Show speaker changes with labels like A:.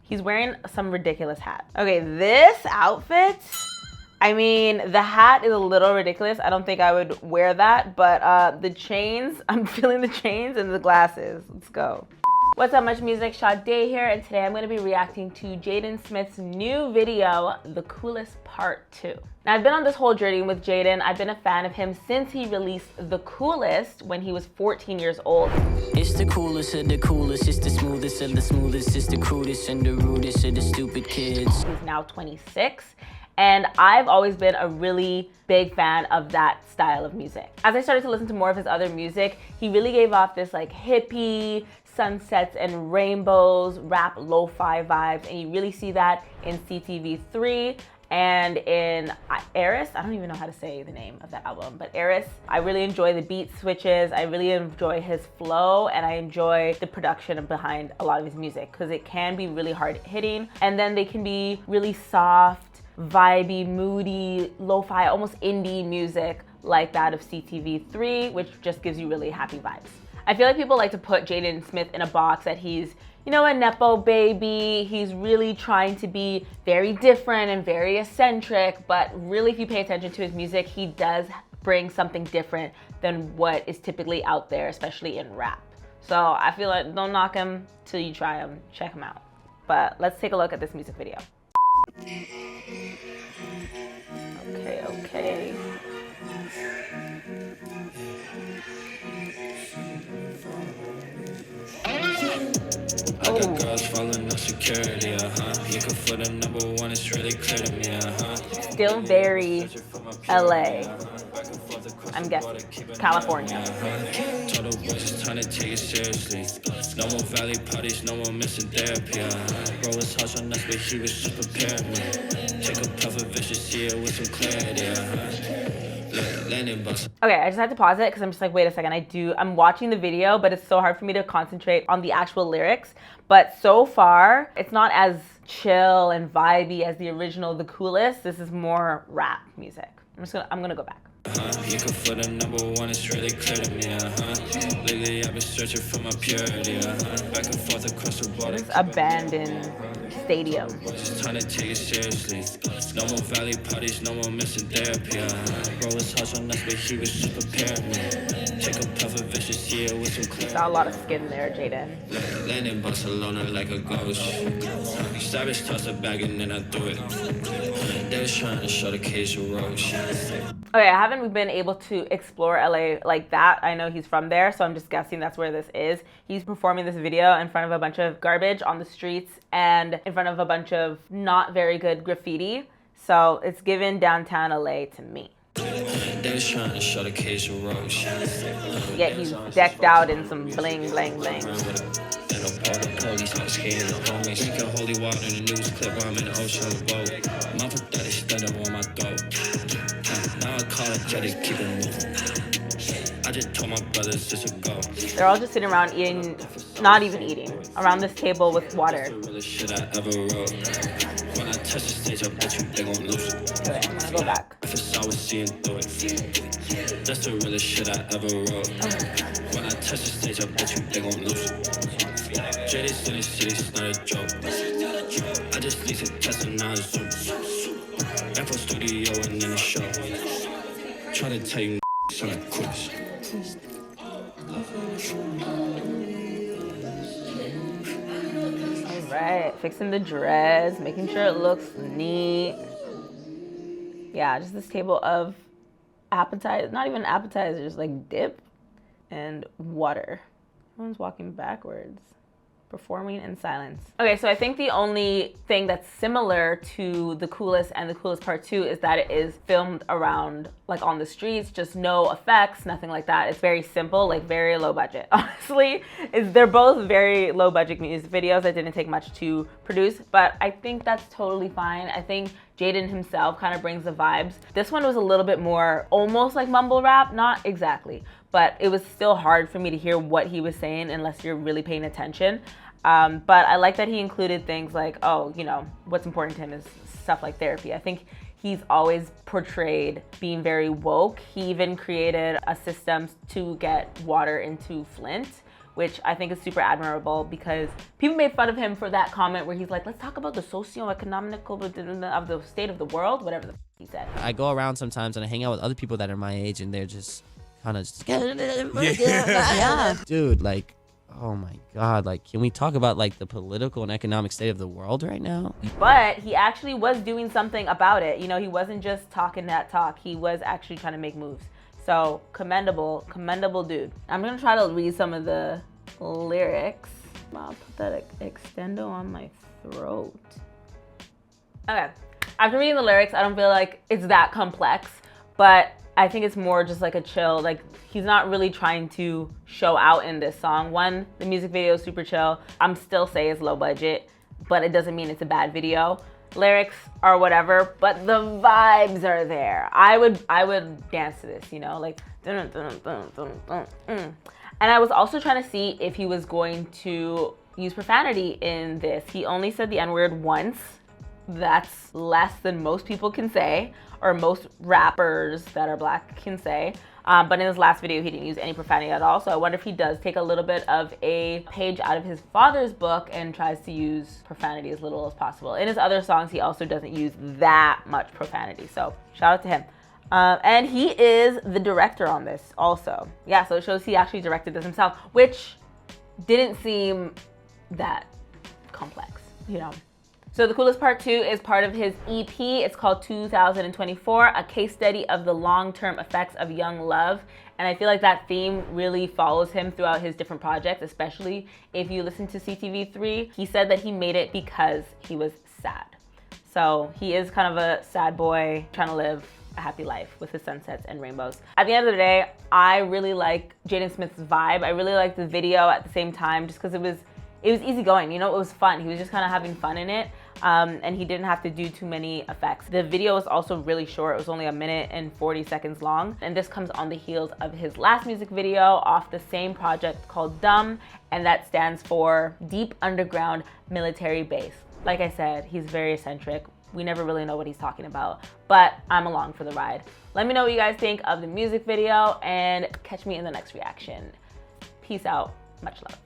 A: He's wearing some ridiculous hat. Okay, this outfit, I mean, the hat is a little ridiculous. I don't think I would wear that, but the chains, I'm feeling the chains and the glasses. Let's go. What's up, MuchMusic? Sade here, and today I'm going to be reacting to Jaden Smith's new video, The Coolest Part 2. Now, I've been on this whole journey with Jaden. I've been a fan of him since he released The Coolest when he was 14 years old.
B: It's the coolest of the coolest, it's the smoothest of the smoothest, it's the crudest and the rudest of the stupid kids.
A: He's now 26. And I've always been a really big fan of that style of music. As I started to listen to more of his other music, he really gave off this like hippie, sunsets and rainbows, rap lo-fi vibes. And you really see that in CTV3 and in Eris. I don't even know how to say the name of that album, but Eris. I really enjoy the beat switches. I really enjoy his flow, and I enjoy the production behind a lot of his music because it can be really hard hitting. And then they can be really soft, vibey, moody, lo-fi, almost indie music like that of CTV3, which just gives you really happy vibes. I feel like people like to put Jaden Smith in a box that he's, you know, a Nepo baby. He's really trying to be very different and very eccentric, but really if you pay attention to his music, he does bring something different than what is typically out there, especially in rap. So I feel like don't knock him till you try him, check him out. But let's take a look at this music video. Okay.
C: I got girls falling off security, You can feel the number one, it's really clear to me,
A: Still very LA. I'm guessing California.
C: Told the boys it's time to take it seriously. No more valley parties, no more missing therapy, Bro was harsh on us, but he was just preparing me. Take a puff of vicious, see it with some clarity,
A: Okay, I just had to pause it because I'm just like, wait a second, I'm watching the video, but it's so hard for me to concentrate on the actual lyrics. But so far, it's not as chill and vibey as the original The Coolest. This is more rap music. I'm gonna go back.
C: You can feel the number one, it's really clear to me, Lately I've been searching for my purity, Back and forth across the border.
A: This abandoned stadium.
C: Just trying to take it seriously. No more valley parties, no more missing therapy, Bro was harsh on us, but he was just preparing me. Take a puff of vicious, yeah, with some clarity.
A: Saw a lot of skin there, Jaden.
C: Land in Barcelona like a ghost. Savage toss a bag and then I threw it. They was trying to show the case of rose.
A: Okay, I haven't been able to explore LA like that. I know he's from there, so I'm just guessing that's where this is. He's performing this video in front of a bunch of garbage on the streets and in front of a bunch of not very good graffiti. So it's given downtown LA to me.
C: They was trying to show the case of rose.
A: Yet he's decked out in some bling, bling, bling.
C: Police, I'm scared of the homies. Drinking holy water in the news clip, I'm in the ocean of the boat. My pathetic stutter on my throat. Now I call it jetty, keep it moving. I just told my brothers just to go.
A: They're all just sitting around eating, not even eating, around this table with water.
C: That's the realest shit I ever wrote. When I touch the stage, I bet you they gon' lose.
A: Okay, I'm gonna go back.
C: If it's always seeing through it. That's the realest shit I ever wrote. When I touch the stage, I bet you they gon' lose. Jaden's in the city, it's not a joke. I just lease a test and now it's Zoom. Info studio and then a show. Try to tell you sound like quiz.
A: All right, fixing the dress, making sure it looks neat. Yeah, just this table of appetizers, not even appetizers, like dip and water. Everyone's walking backwards, performing in silence. Okay, so I think the only thing that's similar to The Coolest and The Coolest Part 2 is that it is filmed around, like on the streets, just no effects, nothing like that. It's very simple, like very low budget. Honestly, they're both very low budget music videos that didn't take much to produce, but I think that's totally fine. I think Jaden himself kind of brings the vibes. This one was a little bit more almost like mumble rap, not exactly, but it was still hard for me to hear what he was saying unless you're really paying attention. But I like that he included things like, oh, you know, what's important to him is stuff like therapy. I think he's always portrayed being very woke. He even created a system to get water into Flint, which I think is super admirable because people made fun of him for that comment where he's like, let's talk about the socio-economical of the state of the world, whatever the he said.
D: I go around sometimes and I hang out with other people that are my age and they're just kind of just,
A: Yeah.
D: dude, like, oh my God, like, can we talk about like the political and economic state of the world right now?
A: But he actually was doing something about it. You know, he wasn't just talking that talk. He was actually trying to make moves. So commendable dude. I'm gonna try to read some of the lyrics. I'll put that extendo on my throat. Okay, after reading the lyrics, I don't feel like it's that complex, but I think it's more just like a chill, like he's not really trying to show out in this song. One, the music video is super chill. I'm still say it's low budget, but it doesn't mean it's a bad video. Lyrics are whatever, but the vibes are there. I would dance to this, you know, like dun, dun, dun, dun, dun, dun. And I was also trying to see if he was going to use profanity in this. He only said the N-word once. That's less than most people can say, or most rappers that are black can say. But in his last video, he didn't use any profanity at all. So I wonder if he does take a little bit of a page out of his father's book and tries to use profanity as little as possible. In his other songs, he also doesn't use that much profanity. So shout out to him. And he is the director on this also. Yeah, so it shows he actually directed this himself, which didn't seem that complex, you know. So the coolest part 2 is part of his EP. It's called 2024, a case study of the long-term effects of young love. And I feel like that theme really follows him throughout his different projects, especially if you listen to CTV3. He said that he made it because he was sad. So he is kind of a sad boy trying to live a happy life with his sunsets and rainbows. At the end of the day, I really like Jaden Smith's vibe. I really like the video at the same time just because it was easygoing, you know, it was fun. He was just kind of having fun in it. And he didn't have to do too many effects. The video was also really short. It was only 1 minute and 40 seconds long. And this comes on the heels of his last music video off the same project called Dumb, and that stands for Deep Underground Military Base. Like I said, he's very eccentric. We never really know what he's talking about, but I'm along for the ride. Let me know what you guys think of the music video and catch me in the next reaction. Peace out, much love.